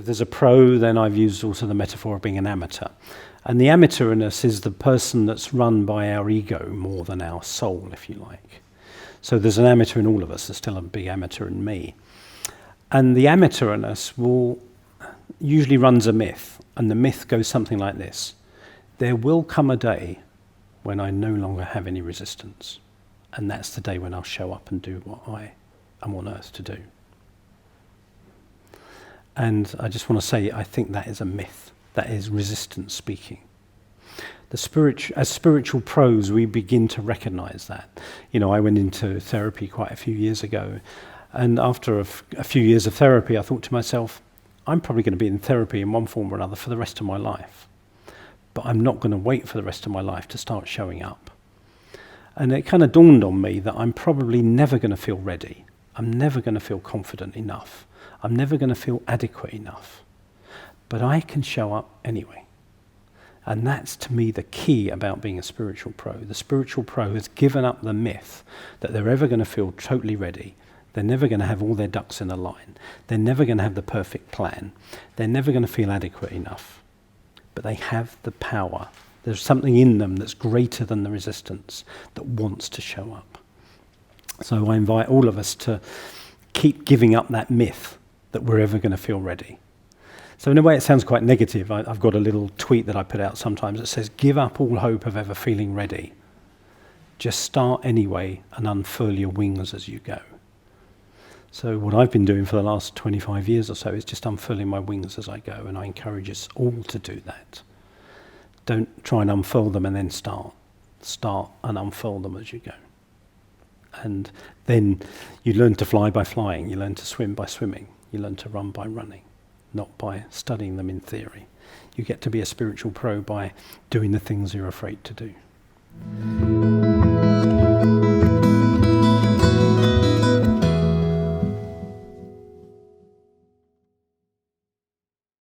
if there's a pro, then I've used also the metaphor of being an amateur. And the amateur in us is the person that's run by our ego more than our soul, if you like. So there's an amateur in all of us. There's still a big amateur in me. And the amateur in us usually runs a myth. And the myth goes something like this. There will come a day when I no longer have any resistance. And that's the day when I'll show up and do what I am on earth to do. And I just want to say, I think that is a myth. That is resistance speaking. As spiritual pros, we begin to recognize that. I went into therapy quite a few years ago, and after a few years of therapy, I thought to myself, I'm probably going to be in therapy in one form or another for the rest of my life. But I'm not going to wait for the rest of my life to start showing up. And it kind of dawned on me that I'm probably never going to feel ready. I'm never going to feel confident enough. I'm never going to feel adequate enough. But I can show up anyway. And that's, to me, the key about being a spiritual pro. The spiritual pro has given up the myth that they're ever going to feel totally ready. They're never going to have all their ducks in a line. They're never going to have the perfect plan. They're never going to feel adequate enough. But they have the power. There's something in them that's greater than the resistance that wants to show up. So I invite all of us to keep giving up that myth that we're ever going to feel ready. So in a way it sounds quite negative. I've got a little tweet that I put out sometimes that says, give up all hope of ever feeling ready. Just start anyway and unfurl your wings as you go. So what I've been doing for the last 25 years or so is just unfurling my wings as I go, and I encourage us all to do that. Don't try and unfurl them and then start. Start and unfurl them as you go. And then you learn to fly by flying, you learn to swim by swimming, you learn to run by running, not by studying them in theory. You get to be a spiritual pro by doing the things you're afraid to do.